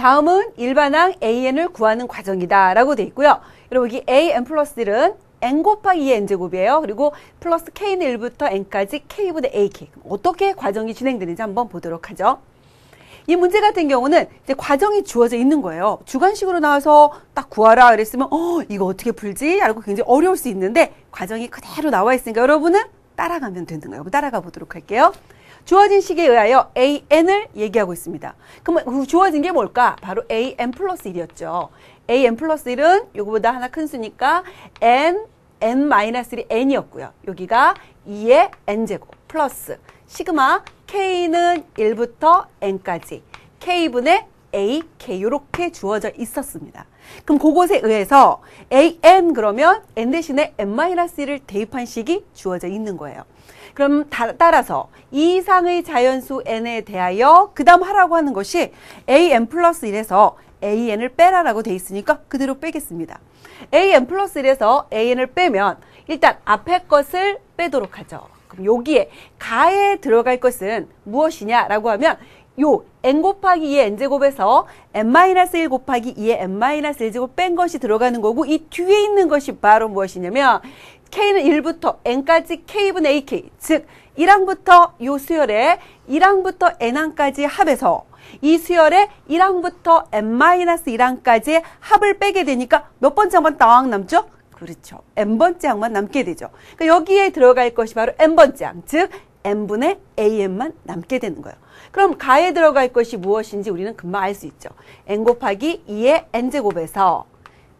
다음은 일반항 an을 구하는 과정이다 라고 돼 있고요. 여러분 여기 an 플러스 1은 n 곱하기 2의 n제곱이에요. 그리고 플러스 k는 1부터 n까지 k분의 ak. 어떻게 과정이 진행되는지 한번 보도록 하죠. 이 문제 같은 경우는 이제 과정이 주어져 있는 거예요. 주관식으로 나와서 딱 구하라 그랬으면 이거 어떻게 풀지? 라고 굉장히 어려울 수 있는데 과정이 그대로 나와 있으니까 여러분은 따라가면 되는 거예요. 따라가 보도록 할게요. 주어진 식에 의하여 an을 얘기하고 있습니다. 그럼 주어진 게 뭘까? 바로 an 플러스 1이었죠. an 플러스 1은 요거보다 하나 큰 수니까 n-1이 n이었고요. 여기가 2의 n제곱 플러스 시그마 k는 1부터 n까지 k분의 ak 이렇게 주어져 있었습니다. 그럼 그것에 의해서 an 그러면 n 대신에 n-1을 대입한 식이 주어져 있는 거예요. 그럼 따라서 이 이상의 자연수 n에 대하여 그 다음 하라고 하는 것이 an 플러스 1에서 an을 빼라라고 돼 있으니까 그대로 빼겠습니다. an 플러스 1에서 an을 빼면 일단 앞에 것을 빼도록 하죠. 그럼 여기에 가에 들어갈 것은 무엇이냐라고 하면 요 n 곱하기 2의 n제곱에서 n-1 곱하기 2의 n-1제곱 뺀 것이 들어가는 거고 이 뒤에 있는 것이 바로 무엇이냐면 k는 1부터 n까지 k분의 ak 즉 1항부터 요 수열에 1항부터 n항까지 합해서 이 수열에 1항부터 n-1항까지의 합을 빼게 되니까 몇 번째 항만 딱 남죠? 그렇죠. n번째 항만 남게 되죠. 그러니까 여기에 들어갈 것이 바로 n번째 항, 즉 n분의 an만 남게 되는 거예요. 그럼 가에 들어갈 것이 무엇인지 우리는 금방 알 수 있죠. n 곱하기 2의 n제곱에서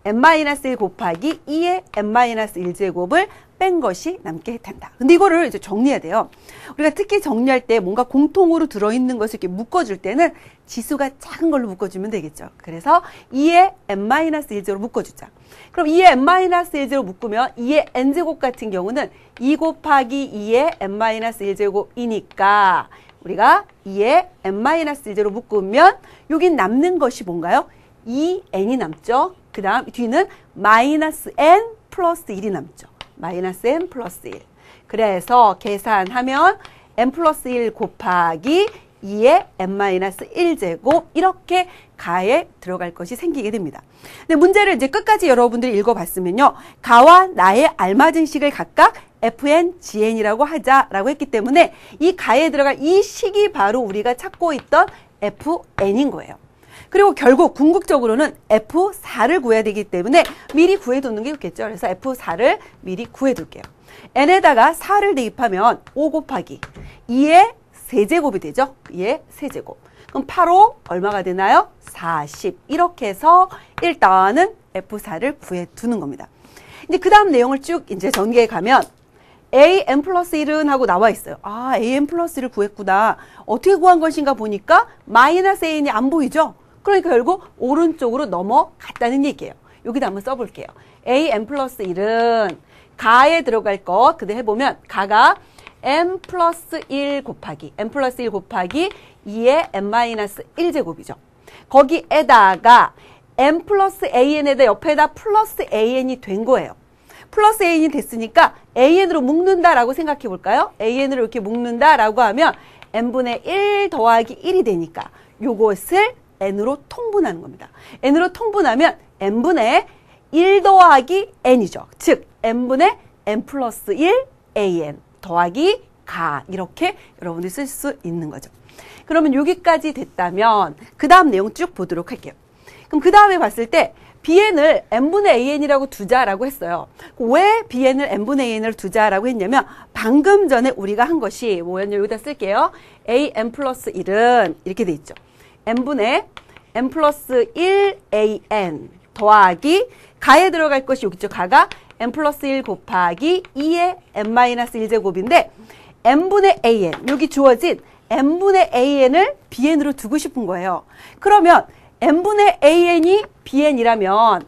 n-1 곱하기 2의 n-1제곱을 뺀 것이 남게 된다. 근데 이거를 이제 정리해야 돼요. 우리가 특히 정리할 때 뭔가 공통으로 들어있는 것을 이렇게 묶어줄 때는 지수가 작은 걸로 묶어주면 되겠죠. 그래서 2의 n-1제로 묶어주자. 그럼 2의 n-1제로 묶으면 2의 n제곱 같은 경우는 2 곱하기 2의 n-1제곱이니까 우리가 2의 n-1제로 묶으면 여긴 남는 것이 뭔가요? 2n이 남죠. 그 다음 뒤는 마이너스 n 플러스 1이 남죠. 마이너스 n 플러스 1. 그래서 계산하면 n 플러스 1 곱하기 2의 n-1제곱 이렇게 가에 들어갈 것이 생기게 됩니다. 근데 문제를 이제 끝까지 여러분들이 읽어봤으면요. 가와 나의 알맞은 식을 각각 fn, gn이라고 하자라고 했기 때문에 이 가에 들어갈 이 식이 바로 우리가 찾고 있던 fn인 거예요. 그리고 결국 궁극적으로는 F4를 구해야 되기 때문에 미리 구해두는 게 좋겠죠. 그래서 F4를 미리 구해둘게요. n에다가 4를 대입하면 5 곱하기 2의 세제곱이 되죠. 2의 세제곱. 그럼 8호 얼마가 되나요? 40. 이렇게 해서 일단은 F4를 구해두는 겁니다. 이제 그 다음 내용을 쭉 이제 전개해 가면 an 플러스 1은 하고 나와 있어요. 아, an 플러스 1을 구했구나. 어떻게 구한 것인가 보니까 마이너스 an이 안 보이죠? 그러니까 결국 오른쪽으로 넘어갔다는 얘기예요. 여기다 한번 써볼게요. an 플러스 1은 가에 들어갈 것 그대로 해보면 가가 n 플러스 1 곱하기 2의 n-1제곱이죠. 거기에다가 n 플러스 an에다 옆에다 플러스 an이 된 거예요. 플러스 an이 됐으니까 an으로 묶는다라고 생각해 볼까요? an으로 이렇게 묶는다라고 하면 n분의 1 더하기 1이 되니까 요것을 n으로 통분하는 겁니다. n으로 통분하면 n분의 1 더하기 n이죠. 즉 n분의 n 플러스 1 an 더하기 가 이렇게 여러분들이 쓸 수 있는 거죠. 그러면 여기까지 됐다면 그 다음 내용 쭉 보도록 할게요. 그럼 그 다음에 봤을 때 bn을 n분의 an이라고 두자라고 했어요. 왜 bn을 n분의 an을 두자라고 했냐면 방금 전에 우리가 한 것이 뭐였냐 여기다 쓸게요. an 플러스 1은 이렇게 돼 있죠. n분의 n 플러스 1 an 더하기 가에 들어갈 것이 여기 있죠. 가가 n 플러스 1 곱하기 2의 n-1제곱인데 n분의 an 여기 주어진 n분의 an을 bn으로 두고 싶은 거예요. 그러면 n분의 an이 bn이라면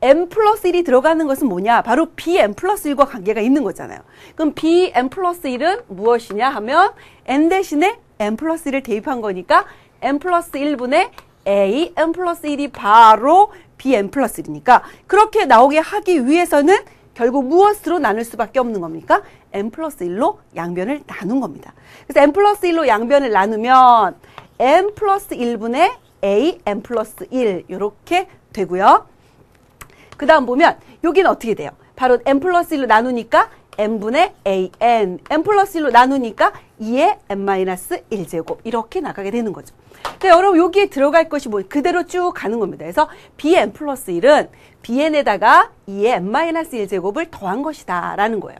n 플러스 1이 들어가는 것은 뭐냐? 바로 bn 플러스 1과 관계가 있는 거잖아요. 그럼 bn 플러스 1은 무엇이냐 하면 n 대신에 n 플러스 1을 대입한 거니까 n 플러스 1분의 a n 플러스 1이 바로 bn 플러스 1이니까 그렇게 나오게 하기 위해서는 결국 무엇으로 나눌 수밖에 없는 겁니까? n 플러스 1로 양변을 나눈 겁니다. 그래서 n 플러스 1로 양변을 나누면 n 플러스 1분의 a n 플러스 1 이렇게 되고요. 그 다음 보면 여기는 어떻게 돼요? 바로 n 플러스 1로 나누니까 n분의 an, n 플러스 1로 나누니까 2의 n 마이너스 1제곱 이렇게 나가게 되는 거죠. 근데 여러분 여기에 들어갈 것이 뭐 그대로 쭉 가는 겁니다. 그래서 bn 플러스 1은 bn에다가 2의 n 마이너스 1제곱을 더한 것이다 라는 거예요.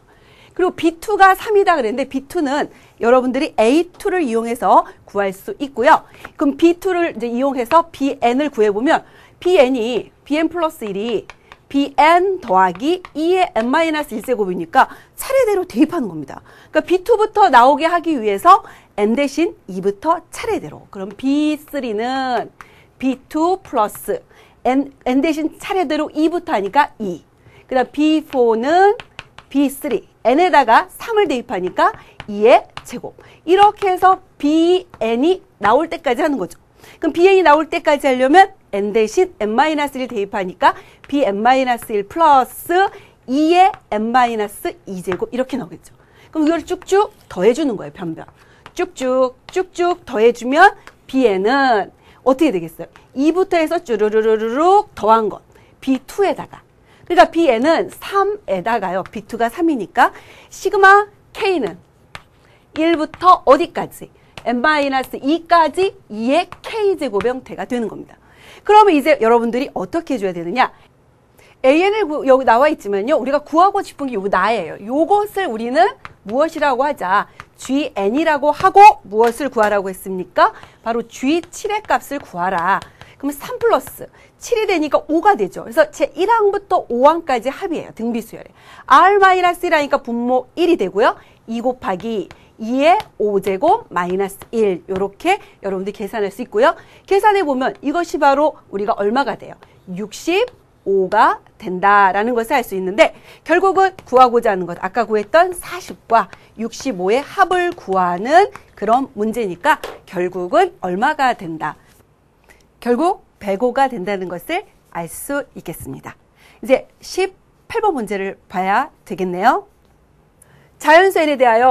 그리고 b2가 3이다 그랬는데 b2는 여러분들이 a2를 이용해서 구할 수 있고요. 그럼 b2를 이제 이용해서 bn을 구해보면 bn 플러스 1이 bn 더하기 2의 n-1제곱이니까 차례대로 대입하는 겁니다. 그러니까 b2부터 나오게 하기 위해서 n 대신 2부터 차례대로. 그럼 b3는 b2 플러스 n 대신 차례대로 2부터 하니까 2. 그 다음 b4는 b3. n에다가 3을 대입하니까 2의 제곱. 이렇게 해서 bn이 나올 때까지 하는 거죠. 그럼 bn이 나올 때까지 하려면 n 대신 n-1 대입하니까 bn-1 플러스 2의 n-2제곱 이렇게 나오겠죠. 그럼 이걸 쭉쭉 더해주는 거예요. 변변. 쭉쭉 더해주면 bn은 어떻게 되겠어요? 2부터 해서 쭈르르르륵 더한 것. b2에다가. 그러니까 bn은 3에다가요. b2가 3이니까 시그마 k는 1부터 어디까지? n-2까지 2의 k제곱 형태가 되는 겁니다. 그러면 이제 여러분들이 어떻게 해줘야 되느냐? an을 여기 나와 있지만요. 우리가 구하고 싶은 게 요거 나예요. 요것을 우리는 무엇이라고 하자? gn이라고 하고 무엇을 구하라고 했습니까? 바로 g7의 값을 구하라. 그러면 3 플러스 7이 되니까 5가 되죠. 그래서 제 1항부터 5항까지 합이에요. 등비수열에. r-1이니까 분모 1이 되고요. 2 곱하기 2의 5제곱 마이너스 1 이렇게 여러분들이 계산할 수 있고요. 계산해 보면 이것이 바로 우리가 얼마가 돼요? 65가 된다라는 것을 알 수 있는데 결국은 구하고자 하는 것 아까 구했던 40과 65의 합을 구하는 그런 문제니까 결국은 얼마가 된다? 결국 105가 된다는 것을 알 수 있겠습니다. 이제 18번 문제를 봐야 되겠네요. 자연수 n에 대하여